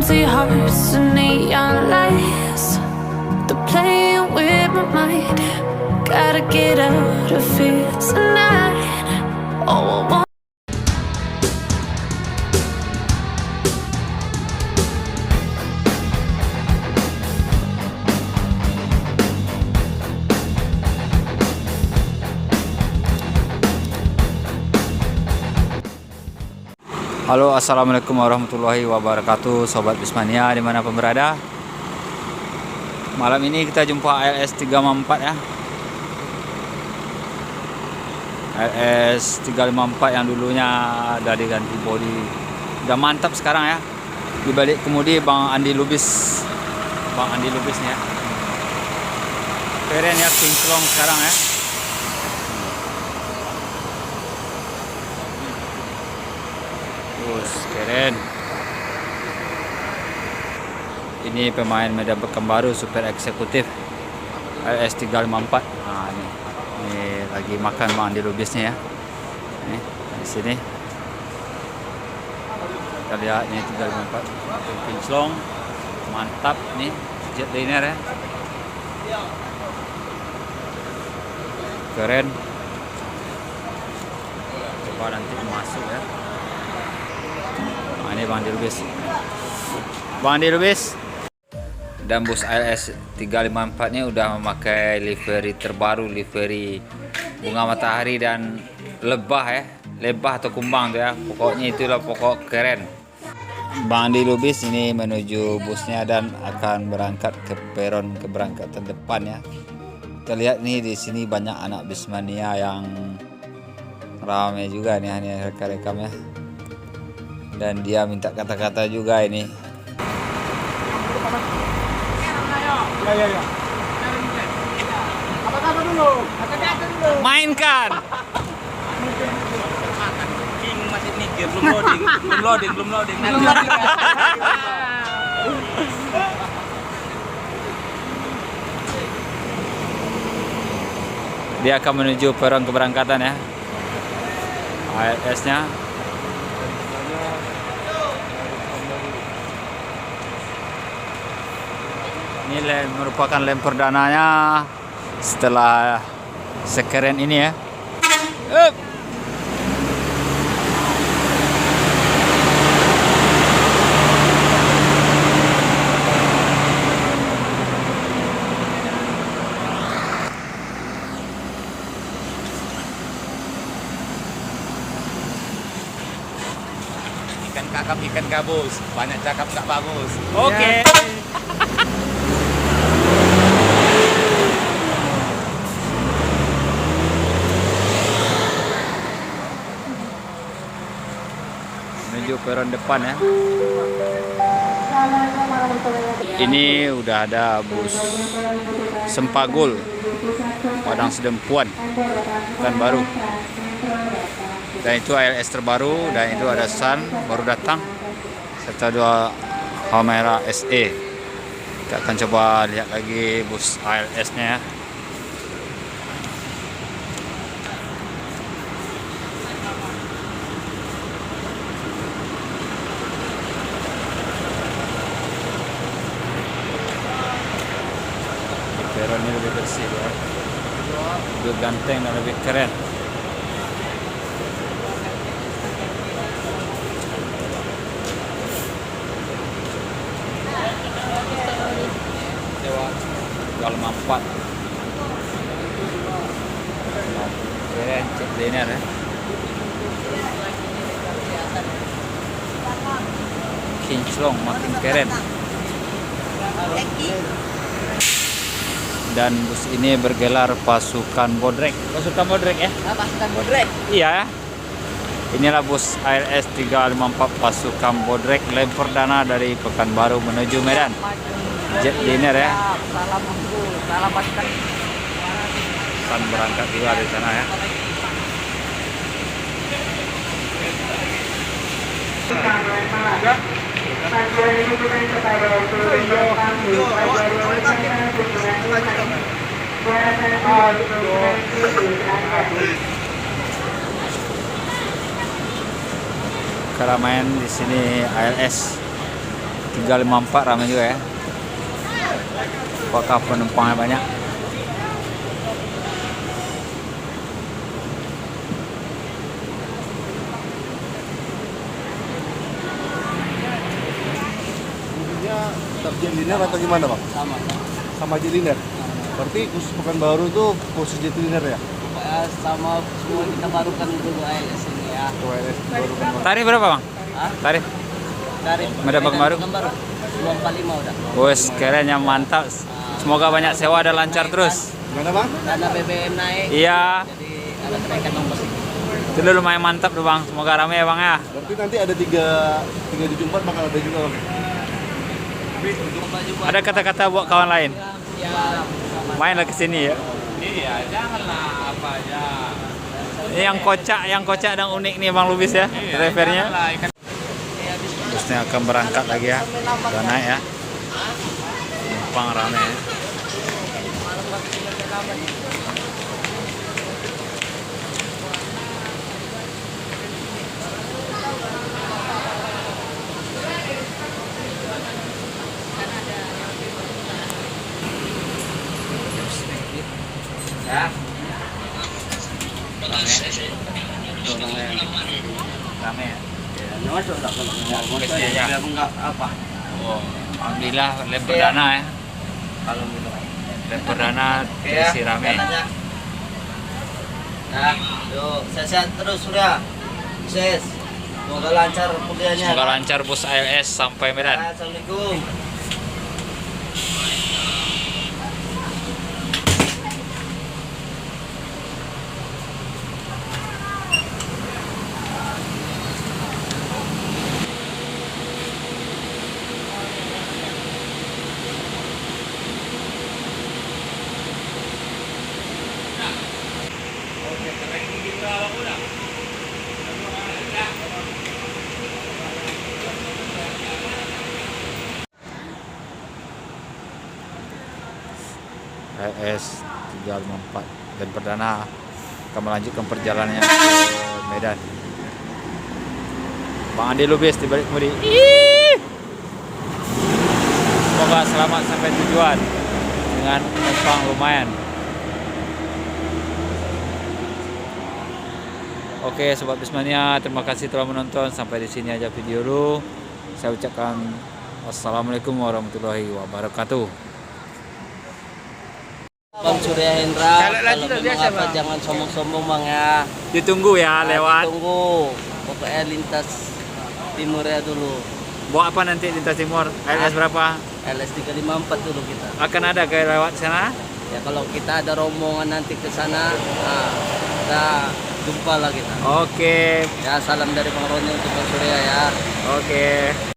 empty hearts and neon lights. They're playing with my mind. Gotta get out of here tonight. Oh, I want. Halo, assalamualaikum warahmatullahi wabarakatuh, sobat Bismania dimanapun berada. Malam ini kita jumpa ALS 354 ya. ALS 354 yang dulunya ada diganti bodi, udah mantap sekarang ya. Di balik kemudi Bang Andi Lubis, nih ya. Keren ya, kinclong sekarang ya. Keren. Ini pemain Medan Pekanbaru super eksekutif ALS 354. Nah, ini lagi makan Bang Andi Lubisnya ya. Nih, di sini. Kita lihat ini 354. Kinclong. Mantap nih jetliner ya. Keren. Coba nanti masuk ya. Ini Bang Andi Lubis. Dan bus ALS 354 ini udah memakai livery terbaru, livery bunga matahari dan lebah ya, lebah atau kumbang tuh ya. Pokoknya itulah pokok keren. Bang Andi Lubis ini menuju busnya dan akan berangkat ke peron keberangkatan depan ya. Kita lihat nih di sini banyak anak Bismania yang ramai juga nih, hanya rekam ya. Dan dia minta kata-kata juga ini. Ya. Apa-apa dulu? Kata-kata dulu. Mainkan. King masih mikir, belum loading. Dia akan menuju peron keberangkatan ya. ALS-nya. Ini merupakan lem perdananya setelah sekeren ini ya. Ikan kakap, ikan gabus, banyak cakap nggak bagus. Oke. Menuju peron depan ya. Ini udah ada bus Sempagul Padang Sedempuan Pekanbaru. Dan itu ALS terbaru, dan itu ada Sun baru datang serta dua Hamera SE. Kita akan coba lihat lagi bus ALS-nya ya. Peron ini lebih bersih ya. Lebih ganteng dan lebih keren. Kalau 4 keren jetliner ya. Kinclong makin keren. Dan bus ini bergelar pasukan Bodrek. Pasukan Bodrek ya? Pasukan Bodrek. Iya. Inilah bus ALS 354 pasukan Bodrek, lem perdana dari Pekanbaru menuju Medan. Jetliner ya. Salam unggul, salam pasukan. Sun berangkat juga dari sana ya. Keramaian di sini ALS 354 ramai juga ya. Apakah penumpangnya banyak? Tetap Jetliner atau gimana bang? Sama. Sama Jetliner. Berarti khusus Pekanbaru tuh khusus Jetliner ya? Sama semua kita barukan dulu ALS ini ya. KWLS barukan bang. Tarif berapa bang? Hah? Tarif? Dari Ada Pekanbaru? 245 udah. Bos, kerennya mantap. Semoga banyak sewa dan lancar terus. Gimana bang? Karena BBM naik. Iya, Jadi ada kenaikan ongkos ini. itu dulu lumayan mantap tuh bang. Semoga ramai ya bang ya. Berarti nanti ada 374 bakal ada juga bang. Ada kata-kata buat kawan lain. Ya, Mainlah ke sini ya. Iya, janganlah apa aja. Ini yang kocak dan unik nih Bang Lubis ya, drivernya. Janganlah ikan. Busnya akan berangkat lagi ya. Udah naik ya. Penumpang rame ya. ya. Rame ya. Masuk enggak kalau enggak apa? Oh, alhamdulillah lem perdana ya. Kalau gitu. Lem perdana terisi rame. Nah, yuk, sehat terus sudah. Sukses. Semoga lancar kuliahnya. Semoga lancar bus ALS sampai Medan. Assalamualaikum. ALS 354 dan perdana akan melanjutkan perjalanannya ke Medan. Bang Andi Lubis di balik kemudi. Semoga selamat sampai tujuan dengan penumpang lumayan. Oke, Sobat Bismania, terima kasih telah menonton. Sampai di sini aja video dulu. Saya ucapkan wassalamualaikum warahmatullahi wabarakatuh. Bang Surya Hendra, kalau memang apa jangan sombong-sombong bang ya. Ditunggu ya lewat. Tunggu, pokoknya lintas timur ya dulu. Bawa apa nanti lintas timur? ALS berapa? LS 354 dulu kita. Akan ada ke lewat sana? Ya kalau kita ada rombongan nanti ke sana, nah, kita jumpa lah kita. Oke. Ya salam dari Bang Roni untuk Bang Surya ya. Oke.